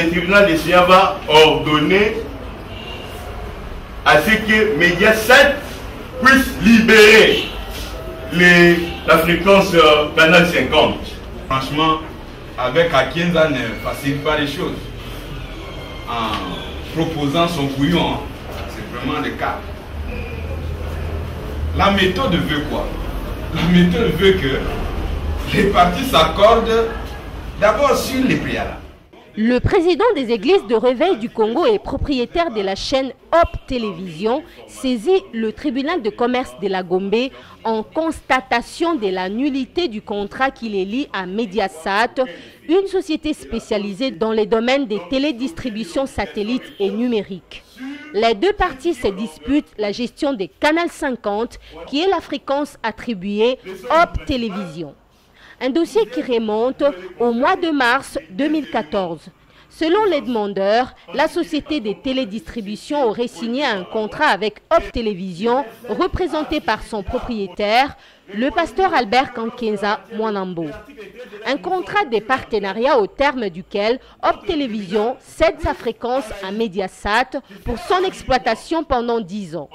le tribunal de Sia va ordonner à ce que Mediaset puisse libérer la fréquence canal 50. Franchement, avec Akienza ne facilite pas les choses. En proposant son bouillon, c'est vraiment le cas. La méthode veut quoi? La méthode veut que les partis s'accordent d'abord sur les préalables. Le président des églises de réveil du Congo et propriétaire de la chaîne Hop Télévision saisit le tribunal de commerce de la Gombe en constatation de la nullité du contrat qui les lie à Mediasat, une société spécialisée dans les domaines des télédistributions satellites et numériques. Les deux parties se disputent la gestion des Canal 50, qui est la fréquence attribuée Hop Télévision. Un dossier qui remonte au mois de mars 2014. Selon les demandeurs, la société des télédistributions aurait signé un contrat avec Hop Télévision, représenté par son propriétaire, le pasteur Albert Kankienza Mwanambo. Un contrat de partenariat au terme duquel Hop Télévision cède sa fréquence à Mediasat pour son exploitation pendant 10 ans.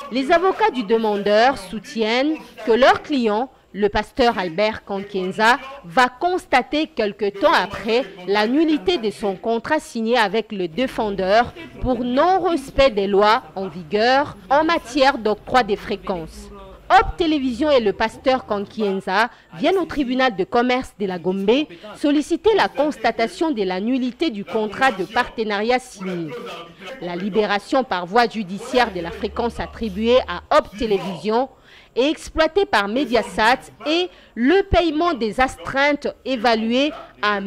Les avocats du demandeur soutiennent que leur client, le pasteur Albert Kankienza, va constater quelque temps après la nullité de son contrat signé avec le défendeur pour non-respect des lois en vigueur en matière d'octroi des fréquences. Hop Télévision et le pasteur Kankienza viennent au tribunal de commerce de la Gombe solliciter la constatation de la nullité du contrat de partenariat signé. La libération par voie judiciaire de la fréquence attribuée à Hop Télévision et exploité par Mediasat et le paiement des astreintes évaluées à 1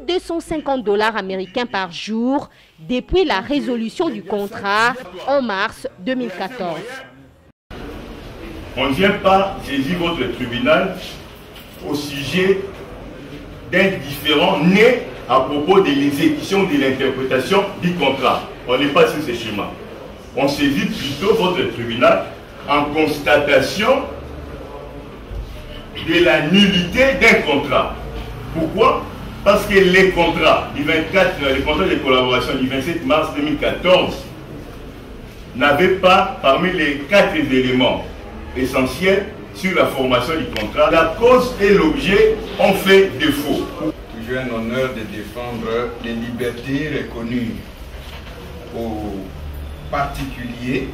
250 $ américains par jour depuis la résolution du contrat en mars 2014. On ne vient pas saisir votre tribunal au sujet d'un différend né à propos de l'exécution de l'interprétation du contrat. On n'est pas sur ce schéma. On saisit plutôt votre tribunal en constatation de la nullité d'un contrat. Pourquoi? Parce que les contrats du 24, les contrats de collaboration du 27 mars 2014 n'avaient pas, parmi les 4 éléments essentiels sur la formation du contrat, la cause et l'objet ont fait défaut. Toujours un honneur de défendre les libertés reconnues aux particuliers.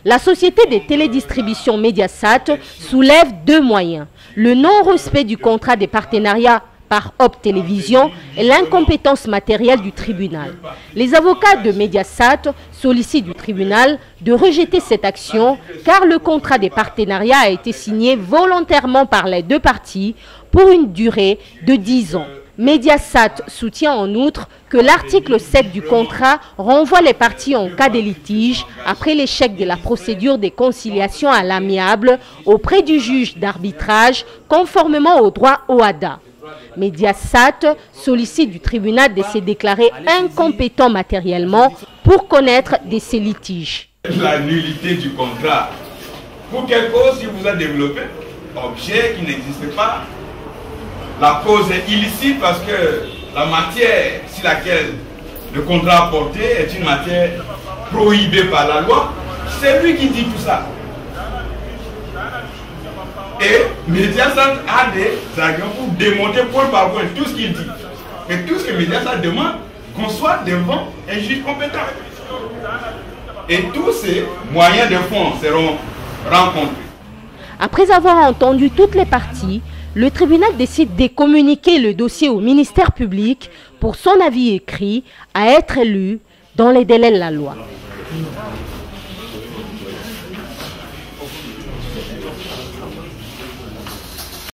La société des télédistributions Mediasat soulève 2 moyens. Le non-respect du contrat de partenariat par Hop Télévision et l'incompétence matérielle du tribunal. Les avocats de Mediasat sollicitent du tribunal de rejeter cette action car le contrat de partenariat a été signé volontairement par les deux parties pour une durée de 10 ans. Mediasat soutient en outre que l'article 7 du contrat renvoie les parties en cas de litige après l'échec de la procédure de conciliation à l'amiable auprès du juge d'arbitrage conformément au droit OHADA. Mediasat sollicite du tribunal de se déclarer incompétent matériellement pour connaître de ces litiges. La nullité du contrat. Pour quelle cause il vous a développé? Objet qui n'existe pas. La cause est illicite parce que la matière sur laquelle le contrat a porté est une matière prohibée par la loi. C'est lui qui dit tout ça. Et Mediasat a des arguments pour démontrer point par point tout ce qu'il dit. Et tout ce que Mediasat demande, qu'on soit devant un juge compétent. Et tous ces moyens de fond seront rencontrés. Après avoir entendu toutes les parties, le tribunal décide de communiquer le dossier au ministère public pour son avis écrit à être lu dans les délais de la loi.